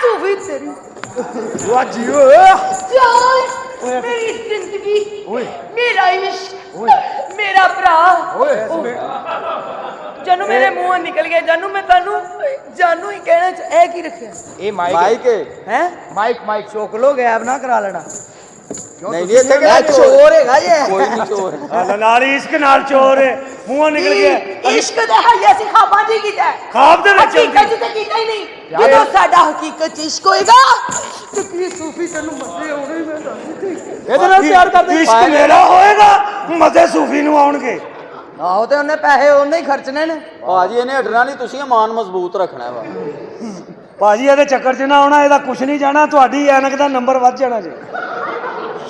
सूफी तेरी मेरी जिंदगी मेरा इश्क मेरा भरा जानू मेरे मुंह निकल गया जानू मैं तानू जानू ही कहना है की रखे ये माइक है माइक चोक लो गैब ना करा लेना नहीं ये चोर है ये कोई नहीं चोर नाल इश्क नाल चोर है मुंह निकल गया इश्क दे है ऐसी खाबा जी कीता है खाब दे विच हकीकत ते कीता ही नहीं ਜਦੋਂ ਸਾਡਾ ਹਕੀਕਤ ਇਸ਼ਕ ਹੋਏਗਾ ਤੇ ਕੀ ਸੂਫੀ ਤੈਨੂੰ ਮੱਦੇ ਆਉਣੇ ਮੈਂ ਦੱਸਦੀ ਇਹਦੇ ਨਾਲ ਪਿਆਰ ਕਰਦੇ ਇਸ਼ਕ ਮੇਰਾ ਹੋਏਗਾ ਮਜ਼ੇ ਸੂਫੀ ਨੂੰ ਆਉਣਗੇ ਆਹੋ ਤੇ ਉਹਨੇ ਪੈਸੇ ਉਹਨੇ ਹੀ ਖਰਚਣੇ ਨੇ ਭਾਜੀ ਇਹਨੇ ਹਟਣਾ ਨਹੀਂ ਤੁਸੀਂ ਇਮਾਨ ਮਜ਼ਬੂਤ ਰੱਖਣਾ ਵਾ ਭਾਜੀ ਇਹਦੇ ਚੱਕਰ 'ਚ ਨਾ ਆਉਣਾ ਇਹਦਾ ਕੁਝ ਨਹੀਂ ਜਾਣਾ ਤੁਹਾਡੀ ਐਨਕ ਦਾ ਨੰਬਰ ਵੱਧ ਜਾਣਾ ਜੀ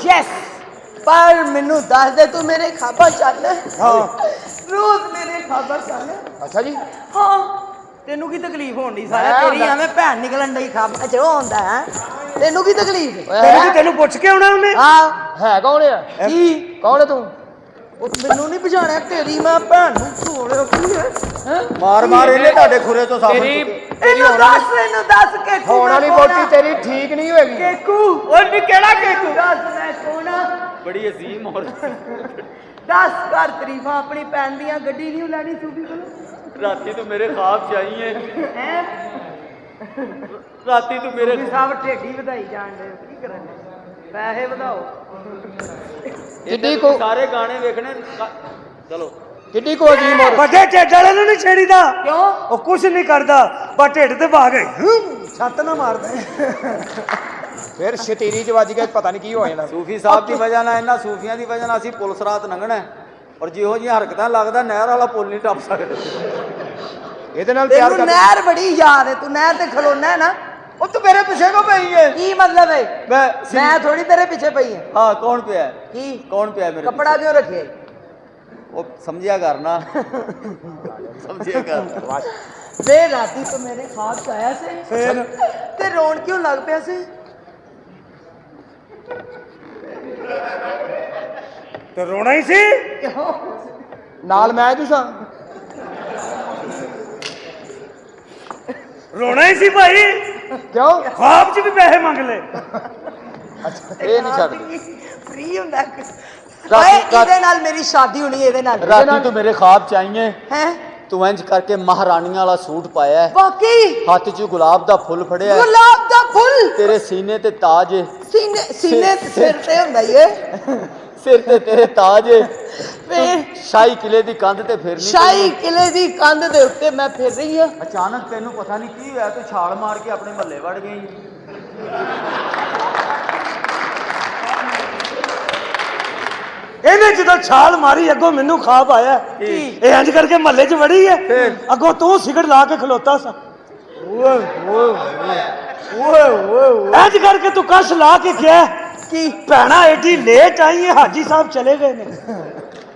ਯੈਸ ਪਰ ਮੈਨੂੰ ਦੱਸ ਦੇ ਤੂੰ ਮੇਰੇ ਖਾਬਾ ਚੱਲ ਹਾਂ ਰੋਜ਼ ਮੇਰੇ ਖਾਬਾ ਚੱਲ ਅੱਛਾ ਜੀ ਹਾਂ ਤੈਨੂੰ ਕੀ ਤਕਲੀਫ ਹੋਣ ਦੀ ਸਾਰਾ ਤੇਰੀ ਐਵੇਂ ਭੈਣ ਨਿਕਲਣ ਦੀ ਖਾਬਾ ਚ ਹੁੰਦਾ ਹੈ ਤੈਨੂੰ ਕੀ ਤਕਲੀਫ ਤੈਨੂੰ ਪੁੱਛ ਕੇ ਆਉਣਾ ਉਹਨੇ ਹਾਂ ਹੈ ਕੌਣ ਆ ਕੀ ਕੌਣ ਹੈ ਤੂੰ ਉਹ ਮੈਨੂੰ ਨਹੀਂ ਪਛਾਣਿਆ ਤੇਰੀ ਮੈਂ ਭੈਣ ਨੂੰ ਛੋੜਿਆ ਕੀ ਹੈ ਮਾਰ ਇਹਨੇ ਤੁਹਾਡੇ ਖੁਰੇ ਤੋਂ ਸਾਬਣ ਇਹਨੂੰ ਦੱਸ ਕੇ ਹੋਣ ਵਾਲੀ ਵੋਟੀ ਤੇਰੀ ਠੀਕ ਨਹੀਂ ਹੋਏਗੀ ਕੇਕੂ ਓਏ ਵੀ ਕਿਹੜਾ ਕੇਕੂ ਦੱਸ ਮੈਂ ਕੌਣ ਆ ਬੜੀ ਅਜ਼ੀਮ ਔਰਤ ਦੱਸ ਕਰ ਤਰੀਫਾਂ ਆਪਣੀ ਭੈਣ ਦੀਆਂ ਗੱਡੀ ਨਹੀਂ ਲੈਣੀ ਸੂਬੀ ਕੋਲ ਰਾਤੀ ਤੂੰ ਮੇਰੇ ਖਾਬ ਚ ਆਈ ਹੈ ਰਾਤੀ ਤੂੰ ਮੇਰੇ ਸਭ ਢੇਡੀ ਵਧਾਈ ਜਾਣ ਦੇ ਕੀ ਕਰਨ ਪੈਸੇ ਵਧਾਓ ਕਿੱਡੀ ਕੋ ਸਾਰੇ ਗਾਣੇ ਵੇਖਣੇ ਚਲੋ ਕਿੱਡੀ ਕੋ ਅਜੀਬ ਔਰਤ ਵੱਡੇ ਢਿੱਡ ਵਾਲੇ ਨੂੰ ਨਹੀਂ ਛੇੜੀਦਾ ਕਿਉਂ ਉਹ ਕੁਝ ਨਹੀਂ ਕਰਦਾ ਬਸ ਢਿੱਡ ਤੇ ਭਾ ਗਏ ਛੱਤ ਨਾ ਮਾਰਦੇ ਫਿਰ ਸ਼ਤੀਰੀ ਚ ਵੱਜ ਗਿਆ ਪਤਾ ਨਹੀਂ ਕੀ ਹੋ ਜਾਣਾ ਸੂਫੀ ਸਾਹਿਬ ਦੀ ਵਜ੍ਹਾ ਨਾਲ ਇਹਨਾਂ ਸੂਫੀਆਂ ਦੀ ਵਜ੍ਹਾ ਨਾਲ ਅਸੀਂ ਪੁਲਿਸ ਰਾਤ ਲੰਘਣਾ ਔਰ ਜਿਹੋ ਜਿਹੀਆਂ ਹਰਕਤਾਂ ਲੱਗਦਾ ਨਹਿਰ ਵਾਲਾ ਪੁੱਲ ਨਹੀਂ ਟੱਪ ਸਕਦੇ ਇਹਦੇ ਨਾਲ ਪਿਆਰ ਤੈਨੂੰ ਨਹਿਰ ਬੜੀ ਯਾਦ ਹੈ ਤੂੰ ਨਹਿਰ ਤੇ ਖਲੋਣਾ ਹੈ ਨਾ ਉਹ ਤੂੰ ਮੇਰੇ ਪਿੱਛੇ ਕੋ ਪਈ ਹੈ ਕੀ ਮਤਲਬ ਹੈ ਮੈਂ ਥੋੜੀ ਤੇਰੇ ਪਿੱਛੇ ਪਈ ਹਾਂ ਹਾਂ ਕੌਣ ਪਿਆ ਕੀ ਕੌਣ ਪਿਆ ਮੇਰੇ ਕੱਪੜਾ ਕਿਉਂ ਰੱਖਿਆ ਉਹ ਸਮਝਿਆ ਕਰਨਾ ਸਮਝਿਆ ਕਰ ਫੇਰ ਰਾਤੀ ਤੂੰ ਮੇਰੇ ਖਾਬ ਚ ਆਇਆ ਸੀ ਫੇਰ ਤੇ ਰੋਣ ਕਿਉਂ ਲੱਗ ਪਿਆ ਸੀ ਤੇ ਰੋਣਾ ਹੀ ਸੀ ਕਿਉਂ ਨਾਲ ਮੈਂ ਤੂੰ ਸਾਂ ਰੋਣਾ ਹੀ ਸੀ ਭਾਈ ਕਿਉਂ ਖਾਬ 'ਚ ਵੀ ਪੈਸੇ ਮੰਗ ਲੈ ਇਹ ਨਹੀਂ ਛੱਡ ਫ੍ਰੀ ਹੁੰਦਾ ਓਏ ਇਹਦੇ ਨਾਲ ਮੇਰੀ ਸ਼ਾਦੀ ਹੋਣੀ ਇਹਦੇ ਨਾਲ ਰਾਤੀ ਤੂੰ ਮੇਰੇ ਖਾਬ ਚ ਆਈ ਹੈ ਹੈ ਤੂੰ ਇੰਜ ਕਰਕੇ ਮਹਾਰਾਣੀਆਂ ਵਾਲਾ ਸੂਟ ਪਾਇਆ ਹੈ ਵਾਕਈ ਹੱਥ 'ਚ ਗੁਲਾਬ ਦਾ ਫੁੱਲ ਫੜਿਆ ਹੈ ਗੁਲਾਬ ਦਾ ਫੁੱਲ ਤੇਰੇ ਸੀਨੇ ਤੇ ਤਾਜ ਹੈ ਸੀਨੇ ਸਿਰ ਤੇ ਹੁੰਦਾ ਏ ਸਿਰ ਤੇ ਤੇਰੇ ਤਾਜ ਹੈ ਫੇਰ ਸ਼ਾਹੀ ਕਿਲੇ ਦੀ ਕੰਧ ਤੇ ਫਿਰਨੀ ਸ਼ਾਹੀ ਕਿਲੇ ਦੀ ਕੰਧ ਦੇ ਉੱਤੇ ਮੈਂ ਫਿਰ ਰਹੀ ਹਾਂ ਅਚਾਨਕ ਤੈਨੂੰ ਪਤਾ ਨਹੀਂ ਕੀ ਹੋਇਆ ਤੂੰ ਛਾਲ ਮਾਰ ਕੇ ਆਪਣੇ ਮਹੱਲੇ ਵੜ ਗਈ ਇਹਨੇ ਜਦੋਂ ਛਾਲ ਮਾਰੀ ਅੱਗੋਂ ਮੈਨੂੰ ਖਾਬ ਆਇਆ ਇਹ ਇੰਜ ਕਰਕੇ ਮਹੱਲੇ 'ਚ ਵੜੀ ਹੈ ਅੱਗੋਂ ਤੂੰ ਸਿਗੜ ਲਾ ਕੇ ਖਲੋਤਾ ਸਾ ਇੰਜ ਕਰਕੇ ਤੂੰ ਕਸ਼ ਲਾ ਕੇ ਕਿਹਾ ਕਿ ਭੈਣਾ ਐਡੀ ਲੇਟ ਆਈ ਹੈ ਹਾਜੀ ਸਾਹਿਬ ਚਲੇ ਗਏ ਨੇ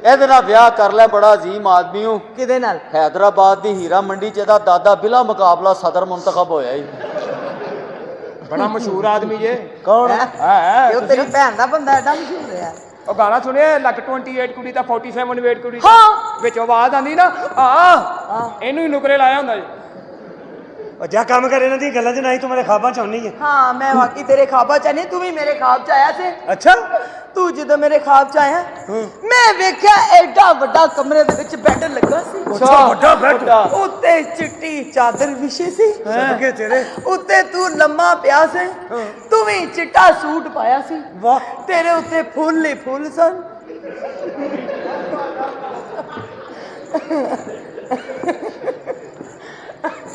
ਇਹਦੇ ਨਾਲ ਵਿਆਹ ਕਰ ਲੈ ਬੜਾ ਅਜ਼ੀਮ ਆਦਮੀ ਹੂੰ ਕਿਹਦੇ ਨਾਲ ਹੈਦਰਾਬਾਦ ਦੀ ਹੀਰਾ ਮੰਡੀ 'ਚ ਇਹਦਾ ਦਾਦਾ ਬਿਲਾ ਮੁਕਾਬਲਾ ਸਦਰ ਮੁੰਤਖਬ ਹੋਇਆ ਹੀ ਬੜਾ ਮਸ਼ਹੂਰ ਆਦਮੀ ਜੇ ਕੌਣ ਹੈ ਇਹ ਤੇਰੀ ਭੈਣ ਦਾ ਬੰਦਾ ਐਡਾ ਮਸ਼ਹੂਰ ਹੈ ਉਹ ਗਾਣਾ ਸੁਣਿਆ ਲੱਕ 28 ਕੁੜੀ ਦਾ 47 ਵੇਟ ਕੁੜੀ ਹਾਂ ਵਿੱਚ ਆਵਾਜ਼ ਆਂਦੀ ਨਾ ਇਹਨੂੰ ਹੀ ਨੁਕਰੇ ਲਾਇਆ ਹੁੰਦਾ ਜੀ ਉਹ ਜਾ ਕੰਮ ਕਰ ਇਹਨਾਂ ਦੀ ਗੱਲਾਂ 'ਚ ਨਹੀਂ ਤੂੰ ਮੇਰੇ ਖਾਬਾਂ 'ਚ ਆਉਣੀ ਹੈ ਹਾਂ ਮੈਂ ਵਾਕਈ ਤੇਰੇ ਖਾਬਾਂ ਚ ਨਹੀਂ ਤੂੰ ਵੀ ਮੇਰੇ ਖਾਬ ਚ ਆਇਆ ਸੀ ਅੱਛਾ ਤੂੰ ਜਦੋਂ ਮੇਰੇ ਖਾਬ ਚ ਆਇਆ ਮੈਂ ਵੇਖਿਆ ਐਡਾ ਵੱਡਾ ਕਮਰੇ ਦੇ ਵਿੱਚ ਬੈੱਡ ਲੱਗਾ ਸੀ ਅੱਛਾ ਵੱਡਾ ਬੈੱਡ ਉੱਤੇ ਚਿੱਟੀ ਚਾਦਰ ਵਿਛੀ ਸੀ ਸਦਕੇ ਤੇਰੇ ਉੱਤੇ ਤੂੰ ਲੰਮਾ ਪਿਆ ਸੀ ਤੂੰ ਵੀ ਚਿੱਟਾ ਸੂਟ ਪਾਇਆ ਸੀ ਵਾਹ ਤੇਰੇ ਉੱਤੇ ਫੁੱਲ ਹੀ ਫੁੱਲ ਸਨ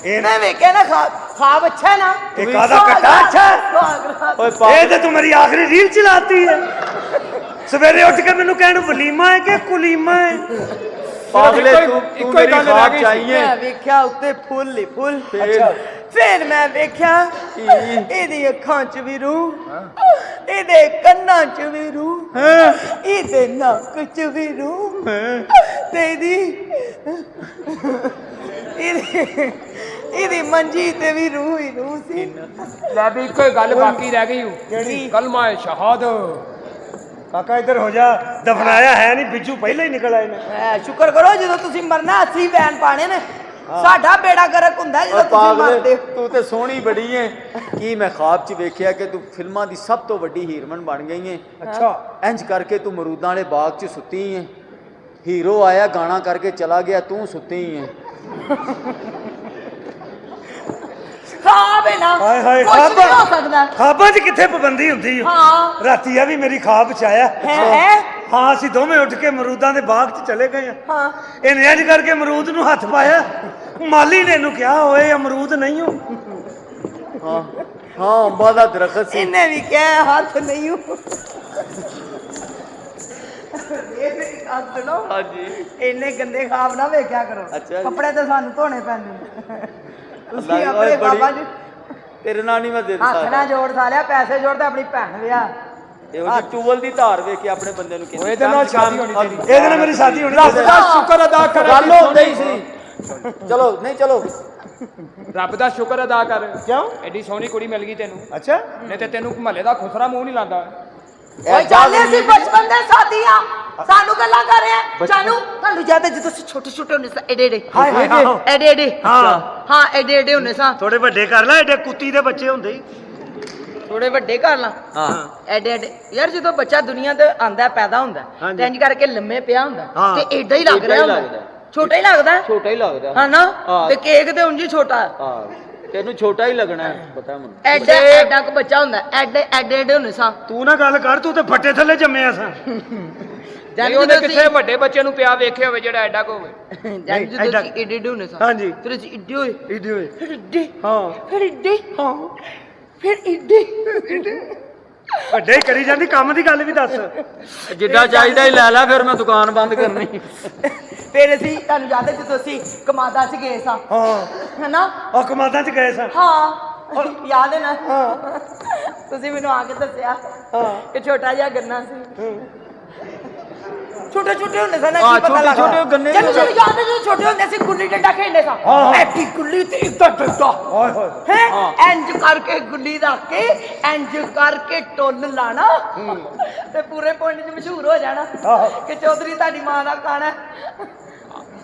मैं वेख्या ना ख्वाब अच्छा है ना एक आधा कट्टा अच्छा है ये तो तुम्हारी आखिरी रील चलाती है सवेरे उठ के मैनू कहना वलीमा है कि कुलीमा है पागले तू मेरी ख्वाब चाहिए मैं वेख्या उत्ते फुल ही फुल फिर मैं वेख्या इहदी अखां च भी रूह इहदे कन्नां च भी रूह इहदे नक च भी रूह ते इहदी मंजी ते भी रूह ही रूह सी ਲੈ ਵੀ ਇੱਕੋ ਗੱਲ ਬਾਕੀ ਰਹਿ ਗਈ ਕਿਹੜੀ ਕਲਮਾ ਸ਼ਹਾਦ काका इधर हो जा दफनाया है नहीं बिजू पहले ही निकल आए ने शुक्र करो जो तुसी मरना 80 बैन पाने ने ਸਾਡਾ ਬੇੜਾ ਗਰਕ ਹੁੰਦਾ ਜਦੋਂ ਤੁਸੀਂ ਮਰਦੇ ਹੋ। ਤੂੰ ਤੇ ਸੋਹਣੀ ਬੜੀ ਏ ਕੀ ਮੈਂ ਖਾਬ 'ਚ ਵੇਖਿਆ ਕਿ ਤੂੰ ਫਿਲਮਾਂ ਦੀ ਸਭ ਤੋਂ ਵੱਡੀ ਹੀਰੋਇਨ ਬਣ ਗਈ ਏ। ਅੱਛਾ ਇੰਜ ਕਰਕੇ ਤੂੰ ਮਰੂਦਾਂ ਵਾਲੇ ਬਾਗ 'ਚ ਸੁੱਤੀ ਏ, ਹੀਰੋ ਆਇਆ ਗਾਣਾ ਕਰਕੇ ਚਲਾ ਗਿਆ, ਤੂੰ ਸੁੱਤੀ ਏ। ਖਾਬ ਹੈ ਨਾ, ਹਾਏ ਹਾਏ ਕੁਛ ਨਹੀਂ ਹੋ ਸਕਦਾ। ਖਾਬਾਂ 'ਚ ਕਿੱਥੇ ਪਾਬੰਦੀ ਹੁੰਦੀ ਹੈ? ਹਾਂ ਰਾਤੀ ਆ ਵੀ ਮੇਰੀ ਖਾਬ 'ਚ ਆਇਆ। ਹੈ ਹਾਂ ਅਸੀਂ ਦੋਵੇਂ ਉੱਠ ਕੇ ਅਮਰੂਦਾਂ ਦੇ ਬਾਗ 'ਚ ਚਲੇ ਗਏ ਆ। ਹਾਂ ਇਹਨੇ ਇੰਜ ਕਰਕੇ ਅਮਰੂਦ ਨੂੰ ਹੱਥ ਪਾਇਆ, ਮਾਲੀ ਨੇ ਇਹਨੂੰ ਕਿਹਾ ਓਏ ਅਮਰੂਦ ਨਹੀਂ ਹੋ। ਹਾਂ ਹਾਂ ਅੰਬਾਂ ਦਾ ਦਰਖਤ ਸੀ। ਇਹਨੇ ਵੀ ਕਿਹਾ ਹੱਥ ਨਹੀਂ ਹੂੰ। ਇਹ ਮੇਰੀ ਗੱਲ ਸੁਣੋ, ਹਾਂਜੀ ਇੰਨੇ ਗੰਦੇ ਖਾਬ ਨਾ ਵੇਖਿਆ ਕਰੋ। ਅੱਛਾ ਜੀ। ਕੱਪੜੇ ਤਾਂ ਸਾਨੂੰ ਧੋਣੇ ਪੈਂਦੇ ਨੇ। ਤੁਸੀਂ ਅੱਲਾ ਆਪਣੇ ਬੜੀ- ਖਾਬਾਂ 'ਚ ਤੇਰੇ ਨਾਲ ਨਹੀਂ ਮੈਂ ਦੇ ਹੱਥ ਨਾ ਸਕਦਾ। ਜੋੜ ਸਾਲਿਆ, ਪੈਸੇ ਜੋੜ ਤੇ ਆਪਣੀ ਭੈਣ ਵਿਆਹ। ਇਹੋ ਜਿਹੀ ਟੂਵਲ ਦੀ ਧਾਰ ਵੇਖ ਕੇ ਆਪਣੇ ਬੰਦੇ ਨੂੰ ਕਹਿੰਦੇ ਇਹਦੇ ਨਾਲ ਸ਼ਾਦੀ ਹੋਣੀ ਚਾਹੀਦੀ। ਇਹਦੇ ਨਾਲ ਮੇਰੀ ਸ਼ਾਦੀ ਹੋਣੀ ਰੱਬ ਦਾ ਸ਼ੁਕਰ ਅਦਾ ਕਰ। ਗੱਲ ਹੁੰਦੀ ਹੀ ਸੀ। ਚਲੋ ਨਹੀਂ ਚਲੋ ਰੱਬ ਦਾ ਸ਼ੁਕਰ ਅਦਾ ਕਰ। ਕਿਉਂ? ਐਡੀ ਸੋਹਣੀ ਕੁੜੀ ਮਿਲ ਗਈ ਤੈਨੂੰ, ਅੱਛਾ ਨਹੀਂ ਤੇ ਤੈਨੂੰ ਮਹੱਲੇ ਦਾ ਖੁਸਰਾ ਮੂੰਹ ਨਹੀਂ ਲਾਂਦਾ। ਓਏ ਚੱਲ ਅਸੀਂ ਬਚਪਨ ਦੇ ਸਾਥੀ ਆ, ਸਾਨੂੰ ਗੱਲਾਂ ਕਰ ਰਿਹਾ। ਸਾਨੂੰ ਤੁਹਾਨੂੰ ਯਾਦ ਹੈ ਜਦੋਂ ਅਸੀਂ ਛੋਟੇ ਛੋਟੇ ਹੁੰਦੇ ਸਾਂ, ਏਡੇ ਏਡੇ ਹਾਏ ਹਾਏ ਆਹੋ। ਏਡੇ ਏਡੇ ਹਾਂ। ਹਾਂ ਏਡੇ ਏਡੇ ਹੁੰਦੇ ਸਾਂ। ਥੋੜੇ ਵੱਡੇ ਕਰ ਲੈ, ਏਡੇ ਕੁੱਤੀ ਦੇ ਬੱਚੇ ਹੁੰਦੇ ਹੀ। ਥੋੜੇ ਵੱਡੇ ਕਰ ਲਾਂ ਹਾਂ ਐਡੇ ਐਡੇ ਯਾਰ, ਜਦੋਂ ਬੱਚਾ ਦੁਨੀਆ ਤੇ ਆਂਦਾ ਪੈਦਾ ਹੁੰਦਾ ਹਾਂਜੀ। ਤੇ ਇੰਜ ਕਰਕੇ ਲੰਮੇ ਪਿਆ ਹੁੰਦਾ ਹਾਂ। ਤੇ ਏਡਾ ਹੀ ਲੱਗ ਏਡਾ ਹੀ ਰਿਹਾ ਹੁੰਦਾ, ਲੱਗਦਾ। ਛੋਟਾ ਹੀ ਲੱਗਦਾ ਛੋਟਾ ਹੀ ਲੱਗਦਾ। ਹਾਂ ਨਾ। ਹਾਂ। ਤੇ ਕੇਕ ਤੇ ਉਂਝ ਹੀ ਛੋਟਾ, ਹਾਂ ਤੈਨੂੰ ਛੋਟਾ ਹੀ ਲੱਗਣਾ ਹੈ, ਪਤਾ ਮੈਨੂੰ। ਐਡਾ ਐਡਾ ਕੁ ਬੱਚਾ ਹੁੰਦਾ, ਐਡੇ ਐਡੇ ਐਡੇ ਹੁੰਦੇ ਸਾਂ। ਤੂੰ ਨਾ ਗੱਲ ਕਰ, ਤੂੰ ਤੇ ਫੱਟੇ ਥੱਲੇ ਜੰਮਿਆ ਸਾਂ। ਨਹੀਂ ਉਹਨੇ ਕਿਸੇ ਵੱਡੇ ਬੱਚੇ ਨੂੰ ਪਿਆ ਵੇਖਿਆ ਹੋਵੇ ਜਿਹੜਾ ਐਡਾ ਕੋ ਹੋਵੇ। ਜਦ ਜਦੋਂ ਐਡਾ- ਅਸੀਂ ਏਡੇ ਏਡੇ ਹੁੰਦੇ ਸਾਂ, ਹਾਂਜੀ। ਫਿਰ ਅਸੀਂ ਏਡੇ ਹੋਏ, ਏਡੇ ਹੋਏ। ਫਿਰ ਏਡੇ, ਹਾਂ ਫਿਰ ਏਡੇ, ਹਾਂ ਫਿਰ ਏਡੇ। ਵੱਡੇ ਹੀ ਕਰੀ ਜਾਂਦੀ, ਕੰਮ ਦੀ ਗੱਲ ਵੀ ਦੱਸ। ਜਿੱਡਾ ਚਾਹੀਦਾ ਹੀ ਲੈ ਲੈ, ਫਿਰ ਮੈਂ ਦੁਕਾਨ ਬੰਦ ਕਰਨੀ। ਫਿਰ ਅਸੀਂ ਤੁਹਾਨੂੰ ਯਾਦ ਹੈ ਜਦੋਂ ਅਸੀਂ ਕਮਾਦਾ 'ਚ ਗਏ ਸਾਂ, ਹਾਂ ਹੈਨਾ? ਉਹ ਕਮਾਦਾਂ 'ਚ ਗਏ ਸਾਂ। ਹਾਂ ਯਾਦ ਹੈ ਨਾ? ਤੁਸੀਂ ਮੈਨੂੰ ਆ ਕੇ ਦੱਸਿਆ ਕਿ ਛੋਟਾ ਜਿਹਾ ਗੰਨਾ ਸੀ। ਛੋਟੇ ਛੋਟੇ ਹੁੰਦੇ ਸਨ, ਹਾਂ, ਕੀ ਪਤਾ ਛੋਟੇ- ਲੱਗਦਾ। ਛੋਟੇ ਗੰਨੇ ਜਦੋਂ ਦੇ- ਮੈਨੂੰ ਯਾਦ ਹੈ ਜਦੋਂ ਛੋਟੇ ਹੁੰਦੇ ਸੀ ਗੁੱਲੀ ਡੰਡਾ ਖੇਡਦੇ ਸਾਂ। ਹਾਂ। ਐਡੀ ਗੁੱਲੀ ਤੇ ਇੱਦਾਂ ਡੰਡਾ, ਓਏ ਹੋਏ। ਹੈ ਇੰਜ ਕਰਕੇ ਗੁੱਲੀ ਰੱਖ ਕੇ ਇੰਜ ਕਰਕੇ ਟੁੱਲ ਲਾਣਾ ਤੇ ਪੂਰੇ ਪਿੰਡ 'ਚ ਮਸ਼ਹੂਰ ਹੋ ਜਾਣਾ ਕਿ ਚੌਧਰੀ ਤੁਹਾਡੀ ਮਾਂ ਦਾ ਖਾਣਾ ਹੈ।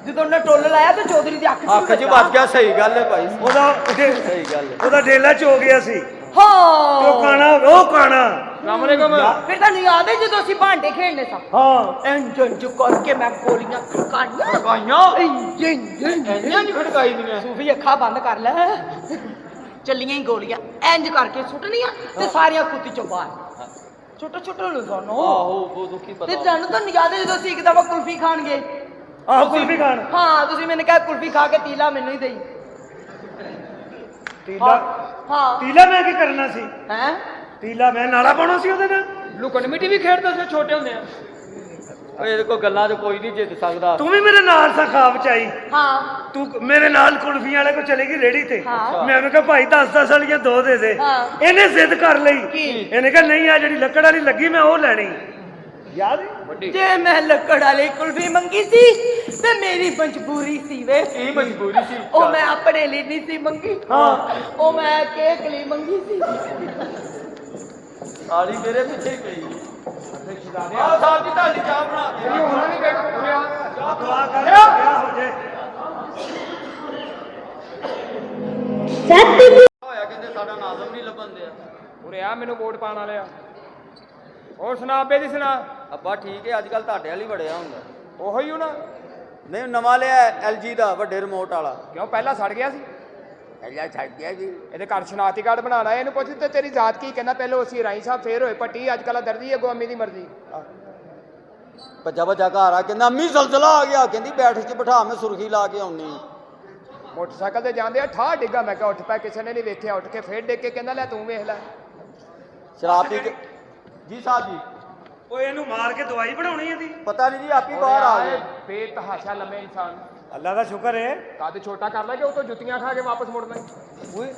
ਜਦੋਂ ਉਹਨੇ ਟੁੱਲ ਲਾਇਆ ਤੇ ਚੌਧਰੀ ਦੀ ਅੱਖ 'ਚ ਅੱਖ 'ਚ ਵੱਜ ਗਿਆ। ਸਹੀ ਗੱਲ ਹੈ ਭਾਈ, ਉਹਦਾ ਸਹੀ ਗੱਲ ਹੈ। ਉਹਦਾ ਡੇਲਾ ਚ ਹੋ ਗਿਆ ਸੀ। ਹਾਂ ਉਹ ਕਾਣਾ ਸਲਾਮ ਅਲੈਕੁਮ। ਫਿਰ ਤੁਹਾਨੂੰ ਯਾਦ ਹੈ ਜਦੋਂ ਅਸੀਂ ਭਾਂਡੇ ਖੇਡਦੇ ਸਾਂ, ਹਾਂ। ਇੰਜ ਇੰਜ ਕਰਕੇ ਮੈਂ ਗੋਲੀਆਂ ਖੜਕਾਈਆਂ। ਕਾਈਆਂ ਇੰਜ ਇੰਜ ਇੰਜ ਇੰਨੀਆਂ ਨਹੀਂ ਖੜਕਾਈ ਦੀਆਂ। ਸੂਫੀ ਅੱਖਾਂ ਬੰਦ ਕਰ ਲੈ, ਚੱਲੀਆਂ ਹੀ ਗੋਲੀਆਂ ਇੰਜ ਕਰਕੇ ਸੁੱਟਣੀਆਂ ਤੇ ਸਾਰੀਆਂ ਕੁੱਤੀ ਚੋਂ ਬਾਹਰ। ਛੋਟੇ ਛੋਟੇ ਨੂੰ ਸਾਨੂੰ ਆਹੋ ਉਹ ਦੁਖੀ ਤੇ ਪਤਾ। ਤੁਹਾਨੂੰ ਯਾਦ ਹੈ ਜਦੋਂ ਅਸੀਂ ਇੱਕ ਦਫਾ ਕੁਲਫੀ ਖਾਣ ਗਏ? ਆਹ ਕੁਲਫੀ ਖਾਣ। ਹਾਂ ਤੁਸੀਂ ਮੈਨੂੰ ਕਿਹਾ ਕੁਲਫੀ ਖਾ ਕੇ ਤੀਲਾ ਮੈਨੂੰ ਹੀ ਦੇਈ। ਤੀਲਾ ਹਾਂ ਤੀਲਾ ਮੈਂ ਕੀ ਕਰਨਾ ਸੀ? ਹੈ ਤੀਲਾ ਮੈਂ ਨਾਲਾ ਪਾਉਣਾ ਸੀ ਉਹਦੇ ਨਾਲ। ਲੁਕਣ ਮਿੱਟੀ ਵੀ ਖੇਡਦੇ ਸੀ ਛੋਟੇ ਹੁੰਦੇ ਆ। ਓਏ ਇਹਦੇ ਕੋਲ ਗੱਲਾਂ 'ਚ ਕੋਈ ਨਹੀਂ ਜਿੱਤ ਸਕਦਾ। ਤੂੰ ਵੀ ਮੇਰੇ ਨਾਲ ਸਾ ਖਾਬ ਚ ਆਈ। ਹਾਂ ਤੂੰ ਮੇਰੇ ਨਾਲ ਕੁਲਫੀਆਂ ਵਾਲੇ ਕੋ ਚਲੇਗੀ ਰੇੜੀ ਤੇ। ਹਾਂ। ਮੈਂ ਉਹਨੂੰ ਕਿਹਾ ਭਾਈ 10-10 ਵਾਲੀਆਂ ਦੋ ਦੇ ਦੇ। ਹਾਂ। ਇਹਨੇ ਜ਼ਿੱਦ ਕਰ ਲਈ। ਕੀ? ਇਹਨੇ ਕਿਹਾ ਨਹੀਂ, ਆ ਜਿਹੜੀ ਲੱਕੜ ਵਾਲੀ ਲੱਗੀ ਮੈਂ ਉਹ ਲੈਣੀ। ਯਾਦ ਹੈ? ਜੇ ਮੈਂ ਲੱਕੜ ਵਾਲੀ ਕੁਲਫੀ ਮੰਗੀ ਸੀ ਤੇ ਮੇਰੀ ਮਜਬੂਰੀ ਸੀ ਵੇ। ਕੀ ਮਜਬੂਰੀ ਸੀ? ਉਹ ਮੈਂ ਆਪਣੇ ਲਈ ਨਹੀਂ ਸੀ ਮੰਗੀ, ਹਾਂ। ਉਹ ਮੈਂ ਕੇਕ ਲਈ ਮੰਗੀ ਸੀ। ਆਲੀ ਮੇਰੇ ਪਿੱਛੇ ਹੀ ਪਈ। ਆਹ ਸਾਹਿਬ ਜੀ ਤੁਹਾਡੀ ਚਾਹ ਬਣਾ ਕੇ। ਉਹਨਾਂ ਨੇ ਦੁਆ ਕਰ ਵਿਆਹ ਹੋ ਜਾਏ। ਹੋਇਆ ਕਹਿੰਦੇ ਸਾਡਾ ਨਾਜ਼ਮ ਨਹੀਂ ਲੱਭਣ ਦਿਆ। ਉਰੇ ਆ ਮੈਨੂੰ ਵੋਟ ਪਾਣ ਵਾਲਿਆ। ਹੋਰ ਸੁਣਾ ਅੱਬੇ ਦੀ ਸੁਣਾ। ਅੱਬਾ ਠੀਕ ਹੈ, ਅੱਜ ਕੱਲ ਤੁਹਾਡੇ ਵਾਲੀ ਵੜਿਆ ਹੁੰਦਾ। ਉਹੋ ਹੀ ਹੋਣਾ। ਨਹੀਂ ਨਵਾਂ ਲਿਆ LG ਦਾ ਵੱਡੇ ਰਿਮੋਟ ਵਾਲਾ। ਕਿਉਂ ਪਹਿਲਾਂ ਸੜ ਗਿਆ ਸੀ? ਪਹਿਲਾਂ ਛੱਡ ਗਿਆ ਜੀ। ਇਹਦੇ ਘਰ ਸ਼ਨਾਖਤੀ ਕਾਰਡ ਬਣਾਉਣਾ। ਇਹਨੂੰ ਪੁੱਛ ਤੇ ਤੇਰੀ ਜ਼ਾਤ ਕੀ ਕਹਿੰਦਾ। ਪਹਿਲਾਂ ਅਸੀਂ ਰਾਈ ਸਾਹਿਬ ਫੇਰ ਹੋਏ ਪੱਟੀ, ਅੱਜ ਕੱਲ੍ਹ ਦਰਦੀ ਹੈ ਗੋਮੀ ਦੀ ਮਰਜ਼ੀ। ਭੱਜਾ ਭੱਜਾ ਘਰ ਆ ਕਹਿੰਦਾ ਅੰਮੀ ਜ਼ਲਜ਼ਲਾ ਆ ਗਿਆ। ਕਹਿੰਦੀ ਬੈਠ 'ਚ ਬਿਠਾ ਮੈਂ ਸੁਰਖੀ ਲਾ ਕੇ ਆਉਣੀ। ਮੋਟਰਸਾਈਕਲ ਤੇ ਜਾਂਦੇ ਆ ਠਾਹ ਡਿੱਗਾ। ਮੈਂ ਕਿਹਾ ਉੱਠ ਪੈ, ਕਿਸੇ ਨੇ ਨਹੀਂ ਵੇਖਿਆ। ਉੱਠ ਕੇ ਫੇਰ ਡਿੱਗ ਕੇ ਕਹਿੰਦਾ ਲੈ ਤੂੰ ਵੇਖ ਲੈ। ਸ਼ਰਾਬ ਪੀ ਕੇ ਜੀ ਸਾਹਿਬ ਜੀ ਓਏ ਇਹਨੂੰ ਮਾਰ ਕੇ ਦਵਾਈ ਬਣਾਉਣੀ ਇਹਦੀ। ਪਤਾ ਨਹੀਂ ਜੀ ਆਪੀ ਬਾਹਰ ਆ ਗਏ। ਬੇਤਹਾਸ਼ਾ ਲੰਮੇ ਇਨਸਾਨ ਅੱਲਾ ਦਾ ਸ਼ੁਕਰ ਹੈ। ਕੱਦ ਛੋਟਾ ਕਰ ਲੈ ਕਿ ਉਹ ਤੋਂ ਜੁੱਤੀਆਂ ਖਾ ਕੇ ਵਾਪਸ ਮੁੜਨਾ। ਓਏ